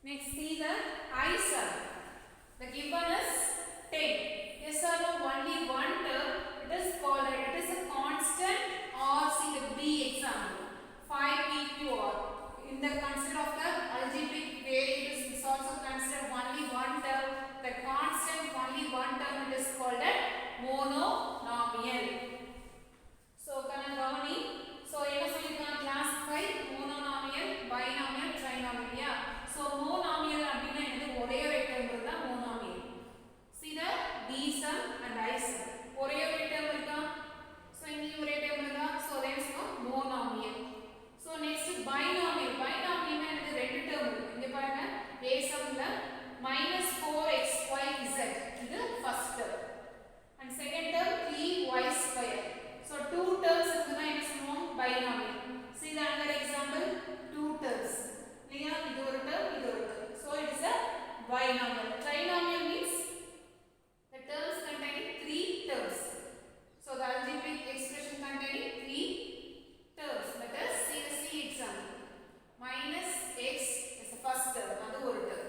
Next, see the I sum. The given is 10. Yes or no? Only one term. It is called. It is a constant. Or see the B example. 5PQR. In the consider of the algebraic variables, is also considered only one term. The constant only one term. It is called a monomial. So, Kanagavani. So, என்ன சொல்லிருக்காங்க classify monomial, binomial, trinomial. Yeah. So, monomial அப்படினா என்னது ஒரே ஒரு term இருந்தா monomial. See the B sum and I sum. ஒரே ஒரு term இருக்கா? So, இங்க ஒரே term இருக்கா? So, that is called monomial. So, next binomial. Binomial னா என்னது ரெண்டு term இருக்கு. இங்க பாருங்க A sum ல -4xyz இது first term. And second term 3y square. So, two terms இருக்குனா என்ன சொல்லுவோம்? Binomial. See the another example, two terms. இல்லையா? இது ஒரு term, இது ஒரு term. So, it is a binomial. Trinomial means the terms containing three terms. So, the algebraic expression containing three terms. Let us see the C example. Minus x is the first term, அது ஒரு term.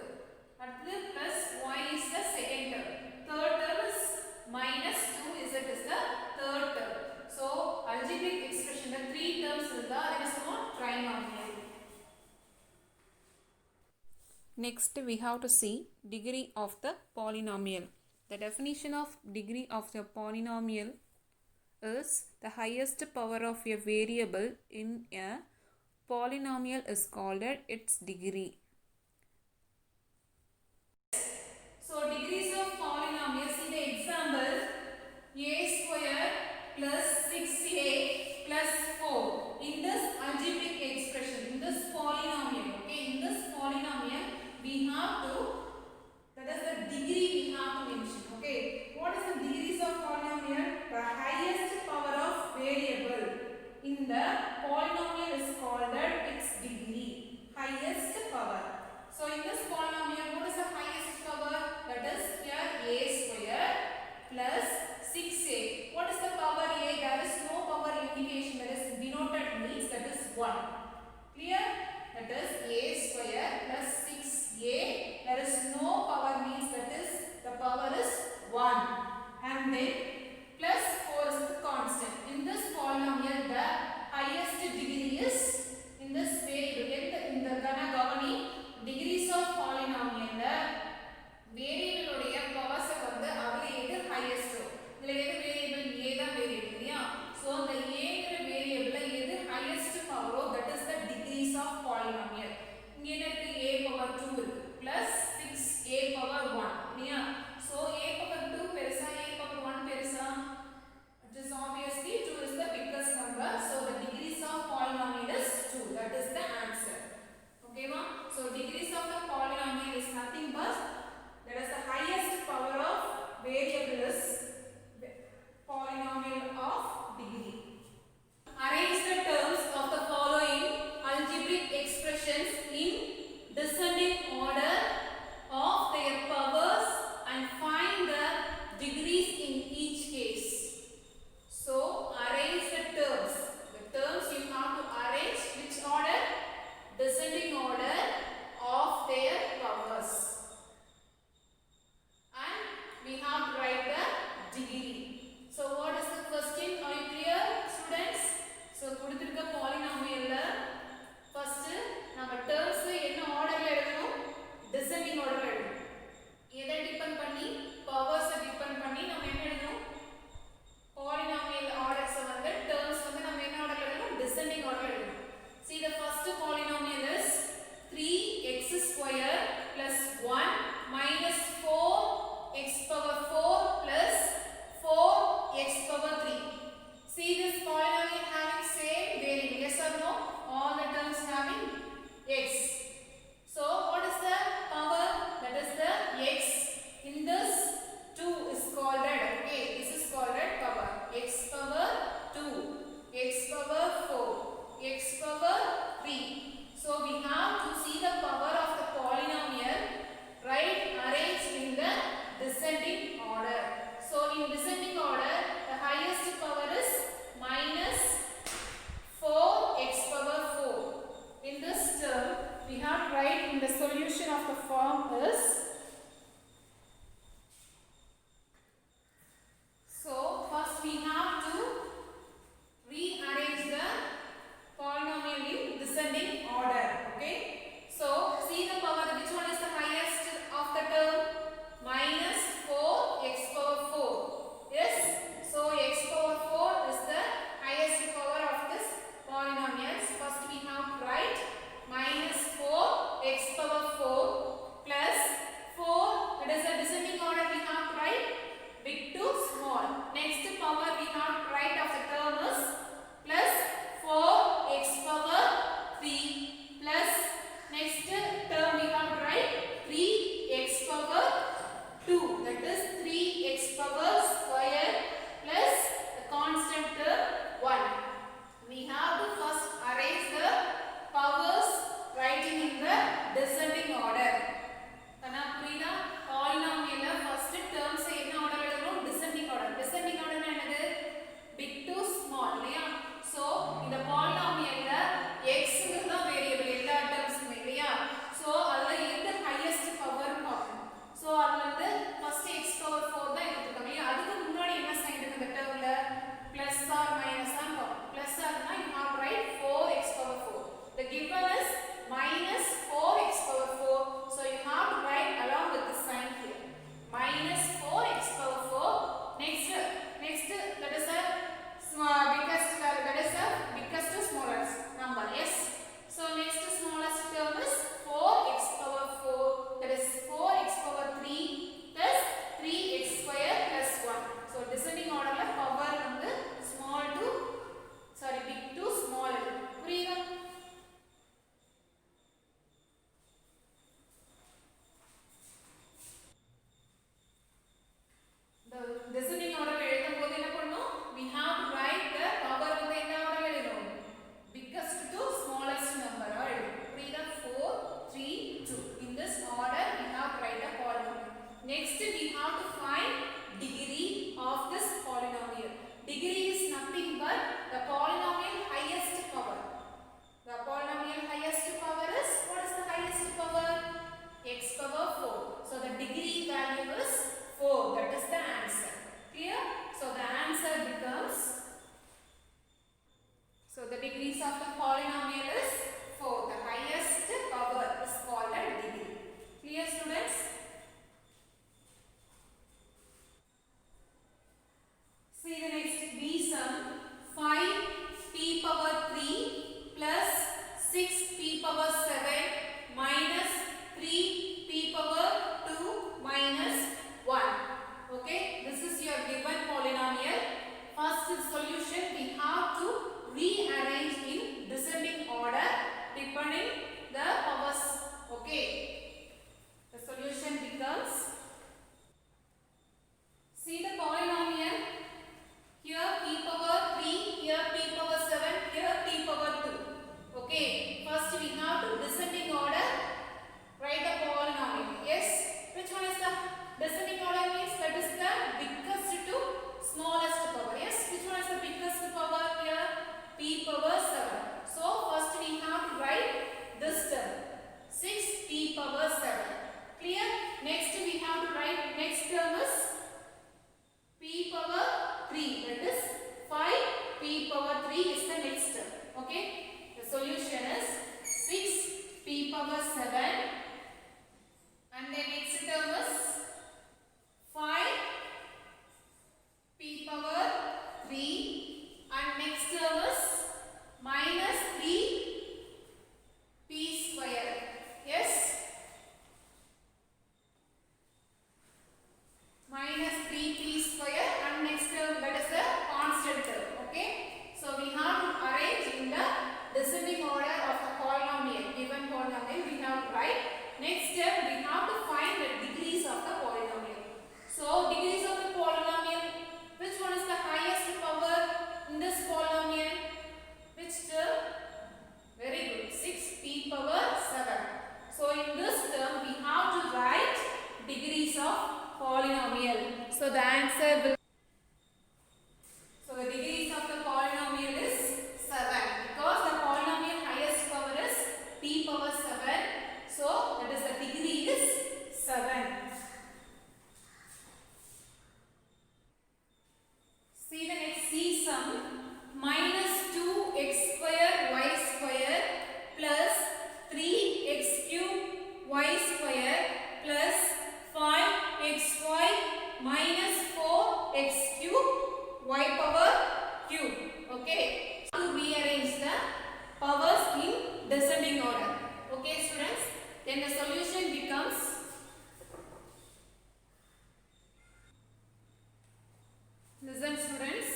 அடுத்து plus y is the second term. Third term is minus 2z is the third term. So, algebraic expression the three terms இருந்தா என்ன சொல்லுவோம்? Trinomial. Next, we have to see degree of the polynomial. The definition of degree of the polynomial is the highest power of a variable in a polynomial is called its degree. So, degrees of polynomial, see the example, a square plus 6a plus 4. In this algebraic expression, in this polynomial, okay, in this polynomial, we have to, that is the degree we have to mention, okay. What is the degrees of polynomial? The highest power of variable in the polynomial is called its degree, highest power. of the form is, so first we have to rearrange the polynomial in descending order. Okay, so see the power, which one is the highest of the term? Minus 4x power 4. Yes, so x power 4 is the highest power of this polynomials. First we have to write minus 4x power 4 plus 3x cube y square plus 5xy minus 4x cube y power cube. Okay. To rearrange the powers in descending order. Okay students. Then the solution becomes listen students.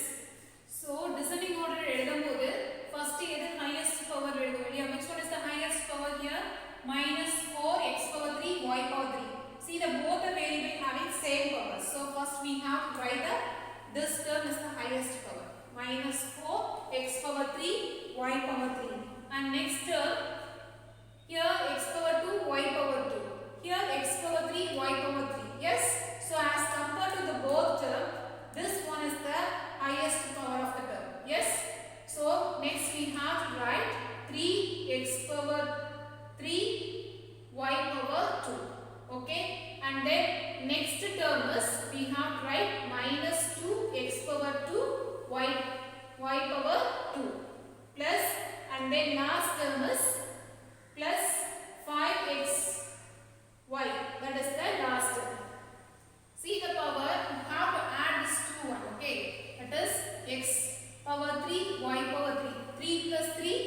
So descending order எழுதும்போது first எது highest power எழுதுவோம் இல்லையா? Which one is the highest power here? Minus 4x power 3 y power 3. See the both the variable having same power. So first we have to write the this term is the highest power. Minus 4 x power 3 y power 3. And next term here x power 2 y power 2. Here x power 3 y power 3. Yes. So as compared to the both term, this one is the highest power of the term. Yes. So next we have to write 3x power 3 y power 2. Okay. And then next term is we have to write minus 2x power 2 y power 2 plus, and then last term is plus 5x y. That is the last term. See the power, you have to add this to 1. Okay. That is x power 3 y power 3. 3 plus 3,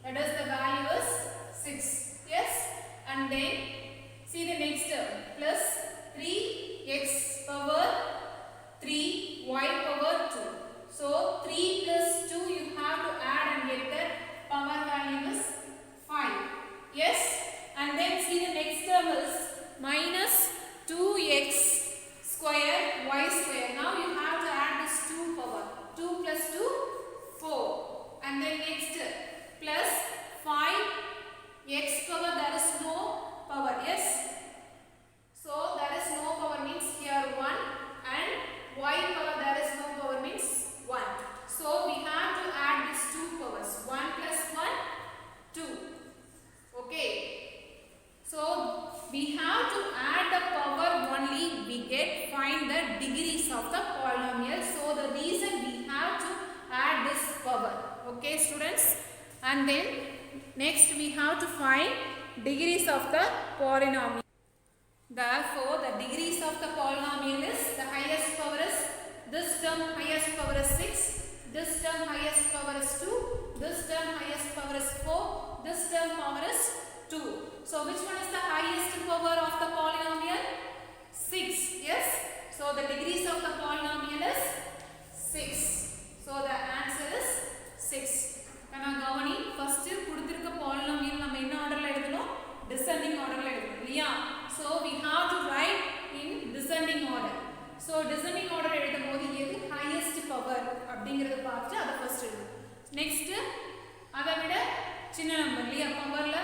that is the value is 6. Yes. And then see the next term plus 3x power 3 y power 2. So 3 plus 2 you have to add and get the power value is 5. Yes. And then see the next term is minus 2x square y square. Now you have to add this 2 power. 2 plus 2 4. And then next plus 5x power, there is no power. Yes. So there is no power means here 1, and y power there is no power means 1. So we have to add these 2 powers. 1 plus 1 2. Okay. So we have to add the power only we get find the degrees of the polynomial. So the reason we have to add this power. Okay students. And then next we have to find degrees of the polynomial. Therefore the degrees of the polynomial is the highest power is this term highest power is 6, this term highest power is 2, this term highest power is 4, this term power is 2. So which one is the highest power of the polynomial? 6. Yes. So the degrees of the polynomial is 6. So the answer is 6. Kana gavani first kuduthirukka polynomial நம்ம என்ன ஆர்டர்ல எழுதணும்? Descending orderல எழுதணும் இல்லையா? So we have to write in descending order. So descending order எழுதும்போது எது highest power அப்படிங்கறத பார்த்து அத ஃபர்ஸ்ட் எழுதணும். Next அத விட சின்ன நம்பர் இல்லையா பவர்ல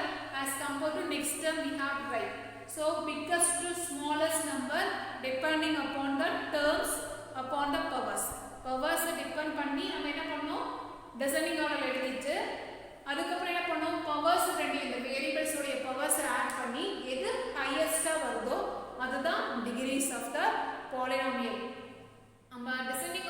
as compared to next term we have to write. So biggest to smallest number depending upon the terms upon the powers. Powers depend பண்ணி நம்ம என்ன பண்ணோம்? Descending order எழுதிட்டு அதுக்கு அப்புறம் என்ன பண்ணோம்? Powers ரெண்டு இந்த variables உடைய powers ஆட் பண்ணி எது highest-ஆ வருதோ அதுதான் degrees of the polynomial. நம்ம descending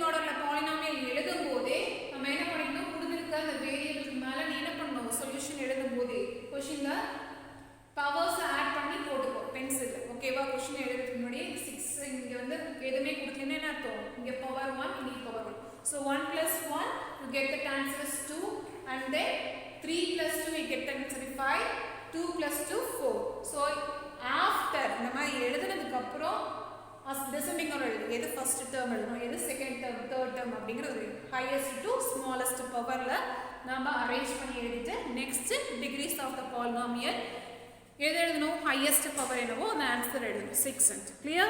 order polynomial எழுதும்போதே நம்ம என்ன பண்ணிக்கணும்? கொடுத்திருக்க அந்த வேரியபிளுக்கு மேல நீ என்ன பண்ணணும்? சொல்யூஷன் எழுதும்போதே क्वेश्चनல powers ஆட் பண்ணி போட்டுக்கோ பென்சில். ஓகேவா? क्वेश्चन எழுதுறதுக்கு முன்னாடி 6 இங்க வந்து எதுமே கொடுக்கலன்னா என்ன அர்த்தம்? இங்க பவர் 1 இங்க power 1. So 1 plus 1 you get the answer is 2, and then 3 plus 2 you get the answer is 5, 2 plus 2 4. So after நம்ம எழுதுனதுக்கு அப்புறம் descending order எழுது. எது ஃபர்ஸ்ட் டேர்ம் எழுதணும், எது செகண்ட் டேர்ம், தேர்ட் டேர்ம் அப்படிங்கற ஒரு highest to smallest பவர்ல நாம அரேஞ்ச் பண்ணி எழுதிட்டு next degrees of the polynomial எது எழுதணும்? highest பவர் என்னவோ அந்த ஆன்சர் எழுதணும். 6 clear?